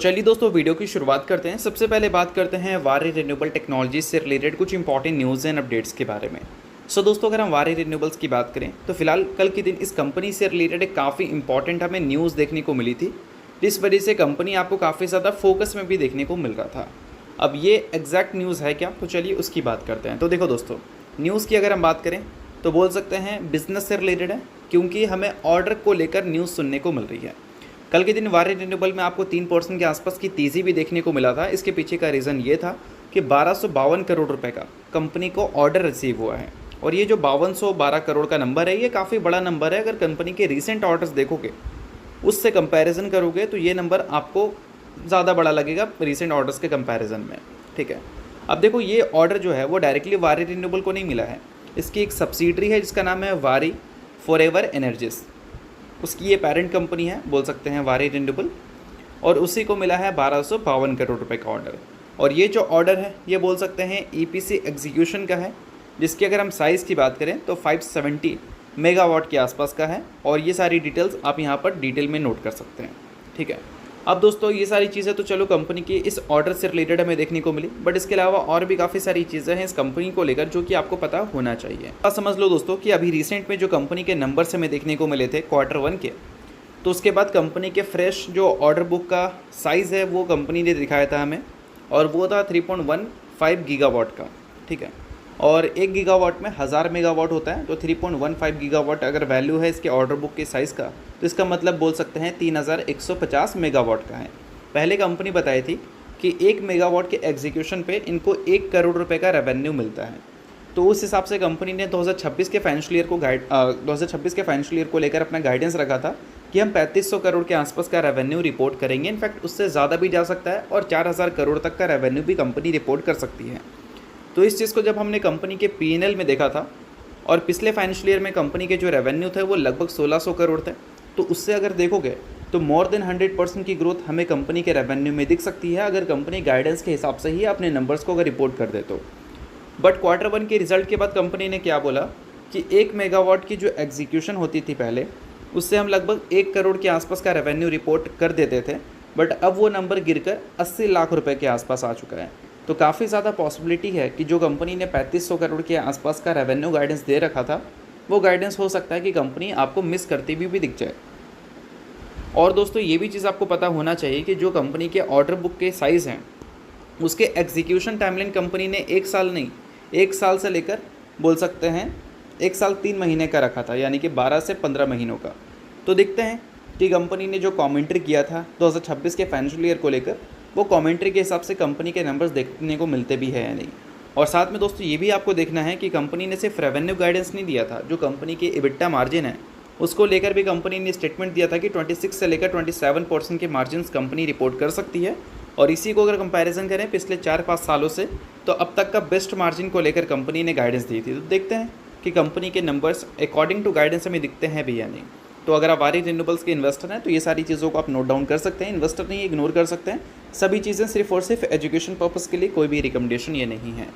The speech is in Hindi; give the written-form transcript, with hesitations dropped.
चलिए दोस्तों वीडियो की शुरुआत करते हैं। सबसे पहले बात करते हैं वारी रिन्यूएबल टेक्नोलॉजी से रिलेटेड कुछ इंपॉर्टेंट न्यूज़ एंड अपडेट्स के बारे में। दोस्तों अगर हम वारी रिन्यूएबल्स की बात करें तो फिलहाल कल के दिन इस कंपनी से रिलेटेड एक काफ़ी इंपॉर्टेंट हमें न्यूज़ देखने को मिली थी, जिस वजह से कंपनी आपको काफ़ी ज़्यादा फोकस में भी देखने को मिल रहा था। अब ये एग्जैक्ट न्यूज़ है क्या, तो चलिए उसकी बात करते हैं। तो देखो दोस्तों, न्यूज़ की अगर हम बात करें तो बोल सकते हैं बिजनेस से रिलेटेड है, क्योंकि हमें ऑर्डर को लेकर न्यूज़ सुनने को मिल रही है। कल के दिन वारी रिन्यूएबल में आपको 3% के आसपास की तेज़ी भी देखने को मिला था। इसके पीछे का रीज़न ये था कि 1252 करोड़ रुपए का कंपनी को ऑर्डर रिसीव हुआ है, और ये जो 5212 करोड़ का नंबर है ये काफ़ी बड़ा नंबर है। अगर कंपनी के रीसेंट ऑर्डर्स देखोगे, उससे कंपैरिजन करोगे तो ये नंबर आपको ज़्यादा बड़ा लगेगा रीसेंट ऑर्डर्स के कंपैरिजन में। ठीक है, अब देखो ये ऑर्डर जो है वो डायरेक्टली वारी रिन्यूएबल को नहीं मिला है। इसकी एक सब्सिडरी है जिसका नाम है वारी फॉरएवर एनर्जीज, उसकी ये पेरेंट कंपनी है, बोल सकते हैं वारी रिन्यूएबल, और उसी को मिला है 1252 करोड़ रुपए का ऑर्डर। और ये जो ऑर्डर है ये बोल सकते हैं ईपीसी एग्जीक्यूशन का है, जिसकी अगर हम साइज़ की बात करें तो 570 मेगावाट के आसपास का है। और ये सारी डिटेल्स आप यहाँ पर डिटेल में नोट कर सकते हैं। ठीक है, अब दोस्तों ये सारी चीज़ें तो चलो कंपनी की इस ऑर्डर से रिलेटेड हमें देखने को मिली, बट इसके अलावा और भी काफ़ी सारी चीज़ें हैं इस कंपनी को लेकर जो कि आपको पता होना चाहिए। आप समझ लो दोस्तों कि अभी रिसेंट में जो कंपनी के नंबर्स हमें देखने को मिले थे Q1 के, तो उसके बाद कंपनी के फ्रेश जो ऑर्डर बुक का साइज़ है वो कंपनी ने दिखाया था हमें, और वो था 3.15 गीगावाट का। ठीक है, और 1 गीगावाट में 1000 मेगावाट होता है, तो 3.15 गीगावाट अगर वैल्यू है इसके ऑर्डर बुक के साइज़ का, तो इसका मतलब बोल सकते हैं 3150 मेगावाट का है। पहले कंपनी बताई थी कि 1 मेगावाट के एग्जीक्यूशन पे इनको 1 करोड़ रुपए का रेवेन्यू मिलता है। तो उस हिसाब से कंपनी ने 2026 के फाइनेंशियल ईयर को लेकर अपना गाइडेंस रखा था कि हम 3500 करोड़ के आसपास का रेवेन्यू रिपोर्ट करेंगे। इनफैक्ट उससे ज़्यादा भी जा सकता है, और 4000 करोड़ तक का रेवेन्यू भी कंपनी रिपोर्ट कर सकती है। तो इस चीज़ को जब हमने कंपनी के P&L में देखा था, और पिछले फाइनेंशियल ईयर में कंपनी के जो रेवेन्यू थे वो लगभग 1600 करोड़ थे, तो उससे अगर देखोगे तो मोर देन 100% की ग्रोथ हमें कंपनी के रेवेन्यू में दिख सकती है, अगर कंपनी गाइडेंस के हिसाब से ही अपने नंबर्स को अगर रिपोर्ट कर दे तो। बट Q1 के रिजल्ट के बाद कंपनी ने क्या बोला कि 1 मेगावाट की जो एग्जीक्यूशन होती थी पहले, उससे हम लगभग 1 करोड़ के आसपास का रेवेन्यू रिपोर्ट कर देते थे, बट अब वो नंबर गिरकर 80 लाख रुपए के आसपास आ चुका है। तो काफ़ी ज़्यादा पॉसिबिलिटी है कि जो कंपनी ने 3500 करोड़ के आसपास का रेवेन्यू गाइडेंस दे रखा था, वो गाइडेंस हो सकता है कि कंपनी आपको मिस करती हुई भी दिख जाए। और दोस्तों ये भी चीज़ आपको पता होना चाहिए कि जो कंपनी के ऑर्डर बुक के साइज़ हैं, उसके एग्जीक्यूशन टाइमलाइन कंपनी ने 1 साल नहीं, 1 साल से लेकर बोल सकते हैं 1 साल 3 महीने का रखा था, यानी कि 12 से 15 महीनों का। तो देखते हैं कि कंपनी ने जो कमेंट्री किया था 2026 के फाइनेंशियल ईयर को लेकर, वो कमेंट्री के हिसाब से कंपनी के नंबर्स देखने को मिलते भी है या नहीं। और साथ में दोस्तों ये भी आपको देखना है कि कंपनी ने सिर्फ रेवेन्यू गाइडेंस नहीं दिया था, जो कंपनी की EBITDA मार्जिन है उसको लेकर भी कंपनी ने स्टेटमेंट दिया था कि 26 से लेकर 27% के मार्जिन्स कंपनी रिपोर्ट कर सकती है। और इसी को अगर कंपैरिजन करें पिछले 4-5 सालों से, तो अब तक का बेस्ट मार्जिन को लेकर कंपनी ने गाइडेंस दी थी। तो देखते हैं कि कंपनी के नंबर्स अकॉर्डिंग टू गाइडेंस हमें दिखते हैं भी या नहीं। तो अगर आप वारी रिन्यूएबल्स के इन्वेस्टर हैं तो ये सारी चीज़ों को आप नोट डाउन कर सकते हैं, इन्वेस्टर नहीं इग्नोर कर सकते हैं। सभी चीज़ें सिर्फ और सिर्फ एजुकेशन पर्पज़ के लिए, कोई भी रिकमेंडेशन ये नहीं है।